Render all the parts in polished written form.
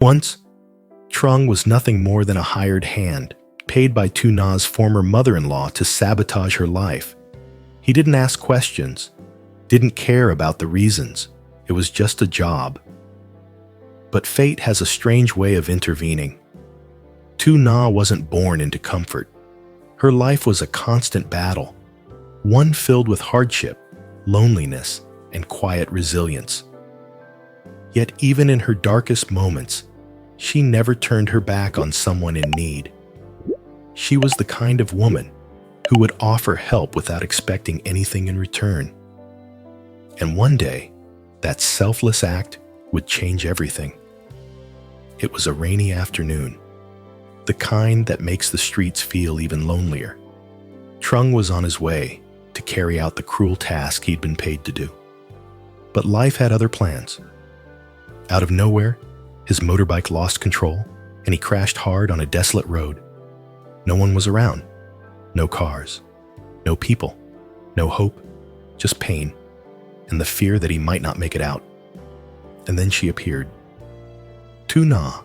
Once, Trung was nothing more than a hired hand, paid by Tuna's former mother-in-law to sabotage her life. He didn't ask questions, didn't care about the reasons. It was just a job. But fate has a strange way of intervening. Tuna wasn't born into comfort. Her life was a constant battle, one filled with hardship, loneliness, and quiet resilience. Yet even in her darkest moments, she never turned her back on someone in need. She was the kind of woman who would offer help without expecting anything in return. And one day, that selfless act would change everything. It was a rainy afternoon, the kind that makes the streets feel even lonelier. Trung was on his way to carry out the cruel task he'd been paid to do. But life had other plans. Out of nowhere, his motorbike lost control, and he crashed hard on a desolate road. No one was around. No cars. No people. No hope. Just pain, and the fear that he might not make it out. And then she appeared. Tuna,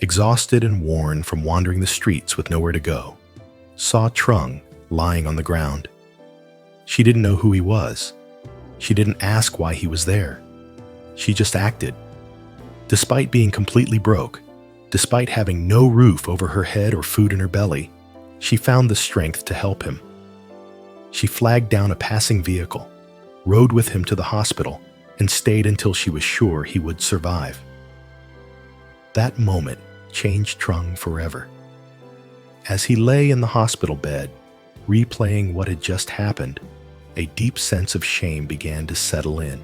exhausted and worn from wandering the streets with nowhere to go, saw Trung lying on the ground. She didn't know who he was. She didn't ask why he was there. She just acted. Despite being completely broke, despite having no roof over her head or food in her belly, she found the strength to help him. She flagged down a passing vehicle, rode with him to the hospital, and stayed until she was sure he would survive. That moment changed Trung forever. As he lay in the hospital bed, replaying what had just happened, a deep sense of shame began to settle in.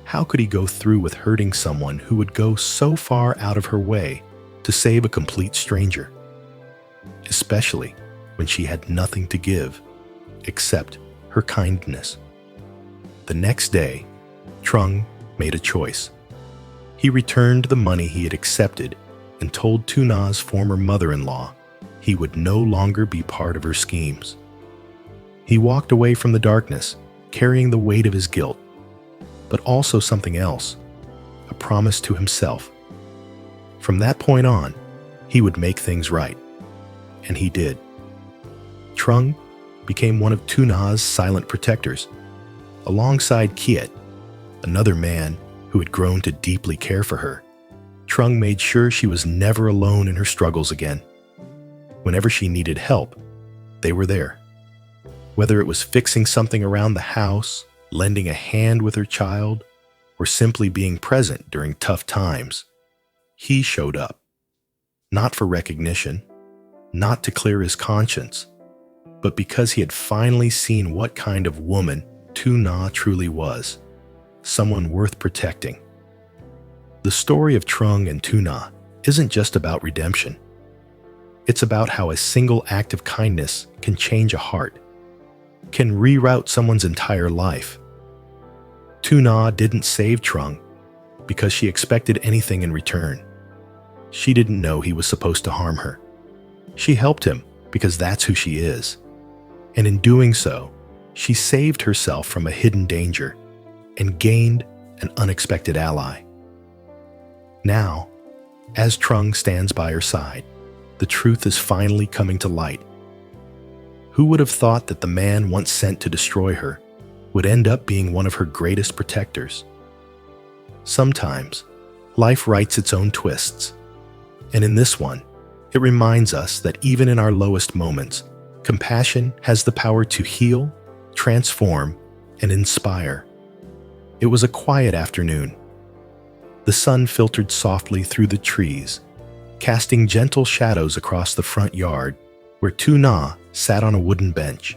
How could he go through with hurting someone who would go so far out of her way to save a complete stranger? Especially when she had nothing to give except her kindness. The next day, Trung made a choice. He returned the money he had accepted and told Tuna's former mother-in-law he would no longer be part of her schemes. He walked away from the darkness, carrying the weight of his guilt, but also something else, a promise to himself. From that point on, he would make things right. And he did. Trung became one of Tuna's silent protectors, alongside Kiet, another man who had grown to deeply care for her. Trung made sure she was never alone in her struggles again. Whenever she needed help, they were there. Whether it was fixing something around the house, lending a hand with her child, or simply being present during tough times, he showed up. Not for recognition, not to clear his conscience, but because he had finally seen what kind of woman Tuna truly was, someone worth protecting. The story of Trung and Tuna isn't just about redemption. It's about how a single act of kindness can change a heart, can reroute someone's entire life. Tuna didn't save Trung because she expected anything in return. She didn't know he was supposed to harm her. She helped him because that's who she is. And in doing so, she saved herself from a hidden danger and gained an unexpected ally. Now, as Trung stands by her side, the truth is finally coming to light. Who would have thought that the man once sent to destroy her would end up being one of her greatest protectors? Sometimes, life writes its own twists, and in this one, it reminds us that even in our lowest moments, compassion has the power to heal, transform, and inspire. It was a quiet afternoon. The sun filtered softly through the trees, casting gentle shadows across the front yard where Tuna sat on a wooden bench,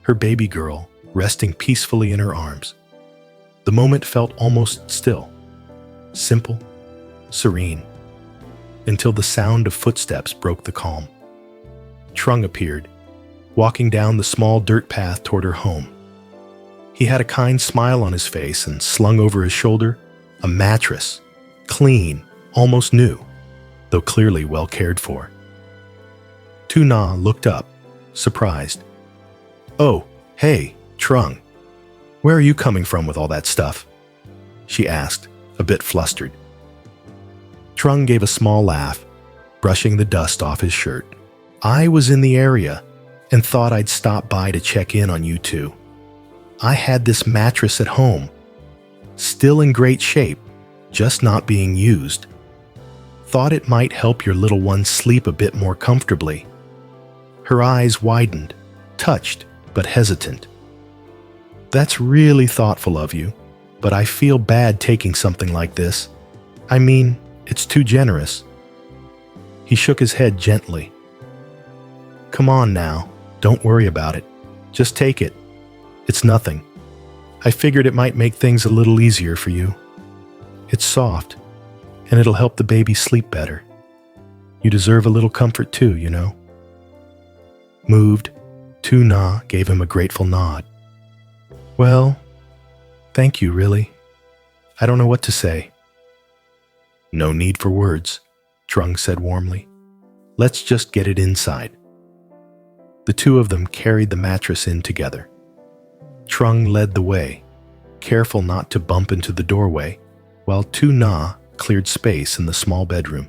her baby girl resting peacefully in her arms. The moment felt almost still, simple, serene, until the sound of footsteps broke the calm. Trung appeared, walking down the small dirt path toward her home. He had a kind smile on his face and slung over his shoulder a mattress, clean, almost new, though clearly well cared for. Tuna looked up, surprised. "Oh, hey, Trung, where are you coming from with all that stuff?" she asked, a bit flustered. Trung gave a small laugh, brushing the dust off his shirt. I was in the area and thought I'd stop by to check in on you two. I had this mattress at home, still in great shape, just not being used. Thought it might help your little one sleep a bit more comfortably. Her eyes widened, touched but hesitant. That's really thoughtful of you, but I feel bad taking something like this. I mean, it's too generous. He shook his head gently. Come on now, don't worry about it. Just take it. It's nothing. I figured it might make things a little easier for you. It's soft, and it'll help the baby sleep better. You deserve a little comfort too, you know. Moved, Tuna gave him a grateful nod. Well, thank you, really. I don't know what to say. No need for words, Trung said warmly. Let's just get it inside. The two of them carried the mattress in together. Trung led the way, careful not to bump into the doorway, while Tuna cleared space in the small bedroom.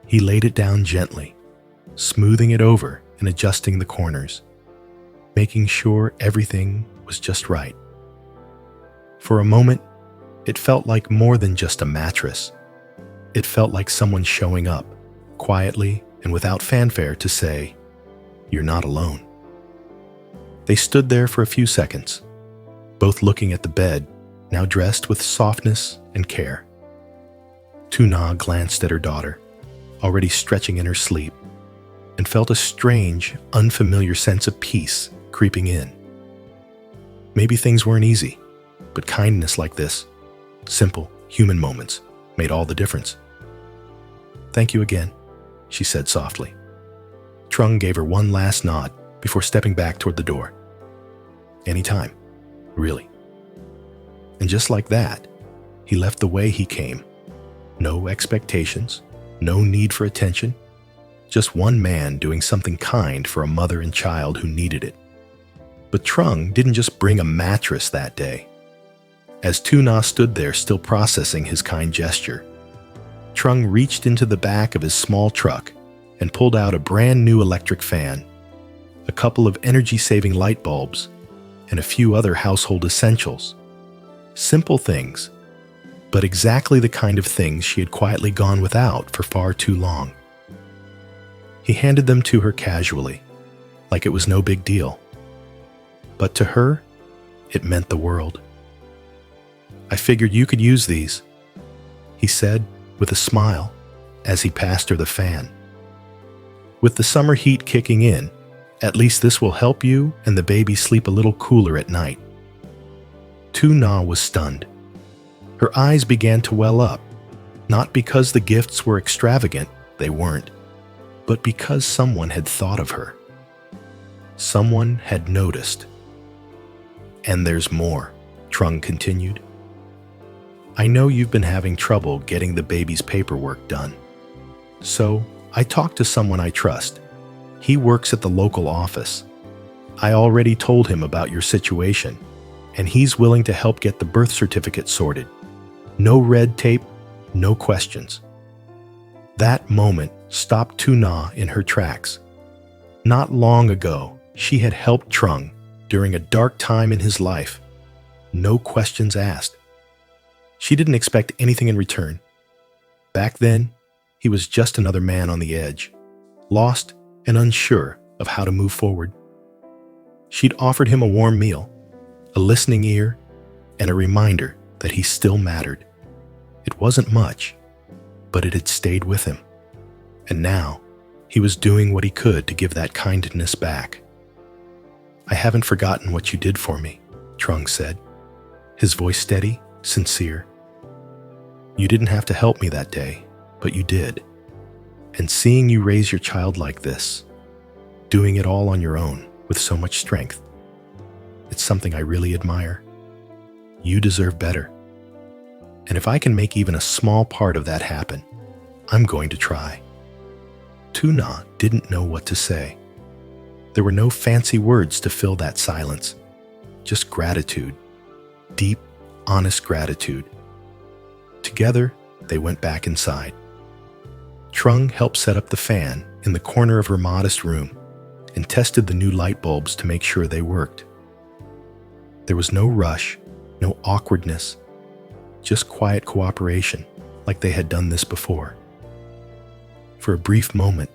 He laid it down gently, smoothing it over and adjusting the corners, making sure everything was just right. For a moment, it felt like more than just a mattress. It felt like someone showing up, quietly and without fanfare, to say, "You're not alone." They stood there for a few seconds, both looking at the bed, now dressed with softness and care. Tuna glanced at her daughter, already stretching in her sleep, and felt a strange, unfamiliar sense of peace creeping in. Maybe things weren't easy, but kindness like this, simple, human moments, made all the difference. Thank you again, she said softly. Trung gave her one last nod before stepping back toward the door. Anytime, really. And just like that, he left the way he came. No expectations, no need for attention, just one man doing something kind for a mother and child who needed it. But Trung didn't just bring a mattress that day. As Tuna stood there still processing his kind gesture, Trung reached into the back of his small truck and pulled out a brand new electric fan, a couple of energy-saving light bulbs, and a few other household essentials. Simple things, but exactly the kind of things she had quietly gone without for far too long. He handed them to her casually, like it was no big deal. But to her, it meant the world. I figured you could use these, he said with a smile as he passed her the fan. With the summer heat kicking in, at least this will help you and the baby sleep a little cooler at night. Tuna was stunned. Her eyes began to well up, not because the gifts were extravagant, they weren't, but because someone had thought of her. Someone had noticed. And there's more, Trung continued. I know you've been having trouble getting the baby's paperwork done. So I talked to someone I trust. He works at the local office. I already told him about your situation, and he's willing to help get the birth certificate sorted. No red tape, no questions. That moment stopped Tuna in her tracks. Not long ago, she had helped Trung during a dark time in his life. No questions asked. She didn't expect anything in return. Back then, he was just another man on the edge, lost and unsure of how to move forward. She'd offered him a warm meal, a listening ear, and a reminder that he still mattered. It wasn't much, but it had stayed with him. And now, he was doing what he could to give that kindness back. I haven't forgotten what you did for me, Trung said, his voice steady, sincere. You didn't have to help me that day, but you did. And seeing you raise your child like this, doing it all on your own with so much strength, it's something I really admire. You deserve better. And if I can make even a small part of that happen, I'm going to try. Tuna didn't know what to say. There were no fancy words to fill that silence, just gratitude, deep, honest gratitude. Together, they went back inside, Trung helped set up the fan in the corner of her modest room and tested the new light bulbs to make sure they worked. There was no rush, no awkwardness, just quiet cooperation, like they had done this before. For a brief moment,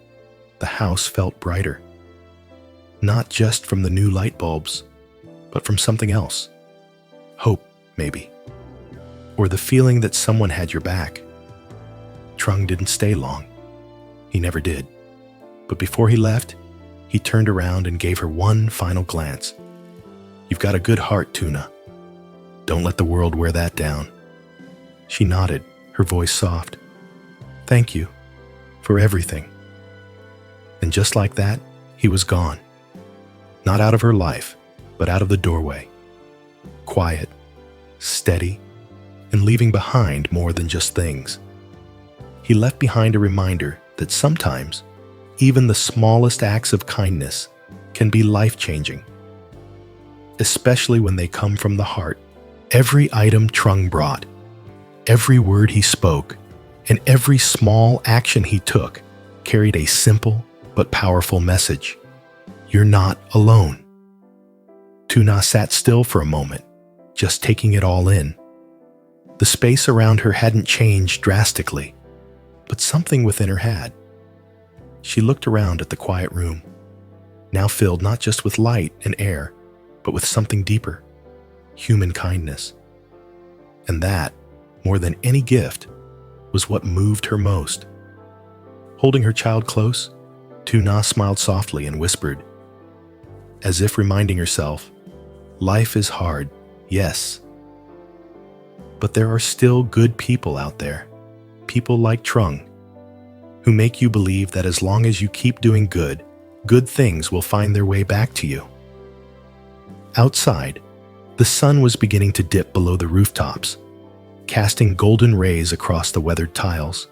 the house felt brighter. Not just from the new light bulbs, but from something else. Hope, maybe. Or the feeling that someone had your back. Trung didn't stay long. He never did. But before he left, he turned around and gave her one final glance. "You've got a good heart, Tuna. Don't let the world wear that down." She nodded, her voice soft. "Thank you for everything." And just like that, he was gone. Not out of her life, but out of the doorway. Quiet, steady, and leaving behind more than just things. He left behind a reminder that sometimes even the smallest acts of kindness can be life-changing, especially when they come from the heart. Every item Trung brought, every word he spoke, and every small action he took carried a simple but powerful message. You're not alone. Tuna sat still for a moment, just taking it all in. The space around her hadn't changed drastically, but something within her had. She looked around at the quiet room, now filled not just with light and air, but with something deeper, human kindness. And that, more than any gift, was what moved her most. Holding her child close, Tuna smiled softly and whispered, as if reminding herself, life is hard, yes. But there are still good people out there, people like Trung, who make you believe that as long as you keep doing good, good things will find their way back to you. Outside, the sun was beginning to dip below the rooftops, casting golden rays across the weathered tiles.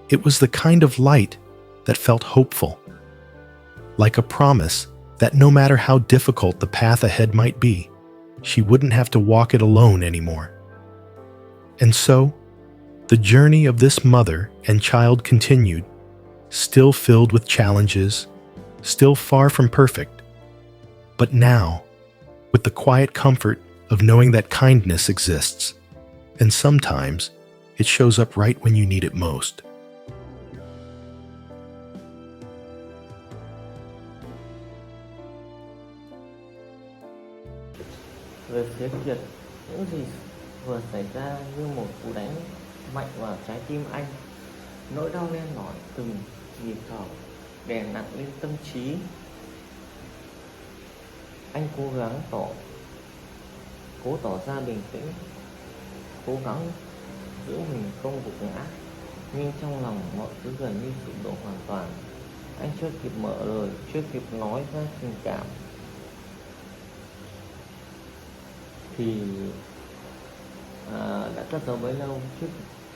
It was the kind of light that felt hopeful, like a promise that no matter how difficult the path ahead might be, she wouldn't have to walk it alone anymore. And so, the journey of this mother and child continued, still filled with challenges, still far from perfect, but now, with the quiet comfort of knowing that kindness exists, and sometimes it shows up right when you need it most. Về phía Kiệt, những gì vừa xảy ra như một cú đánh mạnh vào trái tim anh. Nỗi đau len lỏi từng nhịp thở, đè nặng lên tâm trí. Anh cố gắng tỏ ra bình tĩnh, cố gắng giữ mình không gục ngã, nhưng trong lòng mọi thứ gần như sụp đổ hoàn toàn. Anh chưa kịp mở lời, chưa kịp nói ra tình cảm thì đã cất giấu bấy lâu. Trước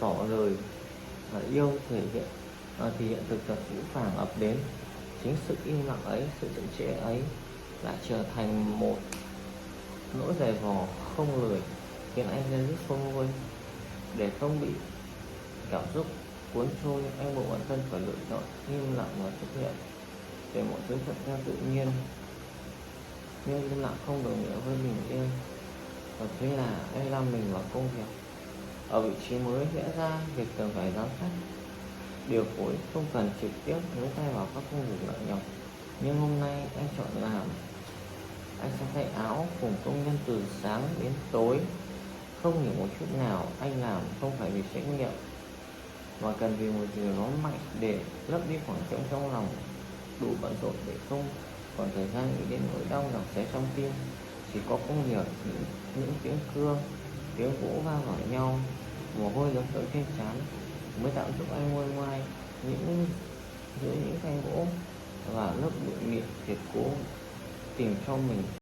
tỏ lời yêu thì hiện thực thật vũ phàng ập đến. Chính sự im lặng ấy, sự chậm trễ ấy đã trở thành một nỗi dày vò không lười, khiến anh rơi rứt sôi môi. Để không bị cảm xúc cuốn trôi, anh buộc bản thân phải lựa chọn im lặng và chấp nhận, để mọi thứ thuận theo tự nhiên. Nhưng im lặng không đồng nghĩa với bình yên, và thế là anh lao mình vào công việc. Ở vị trí mới lẽ ra việc cần phải giám sát, điều phối, không cần trực tiếp nhúng tay vào các công việc nặng nhọc. Nhưng hôm nay anh chọn làm. Anh sẽ thay áo cùng công nhân từ sáng đến tối. Không hiểu một chút nào anh làm không phải vì trách nhiệm, mà cần vì một điều nó mạnh để lấp đi khoảng trống trong lòng. Đủ bận rộn để không còn thời gian nghĩ đến nỗi đau dòng xé trong tim. Chỉ có công việc, những tiếng cưa, tiếng gỗ va vào nhau, mồ hôi giống tới trên trán mới tạm giúp anh nguôi ngoai giữa những thanh gỗ và lớp bụi mịn thiệt cố tìm cho mình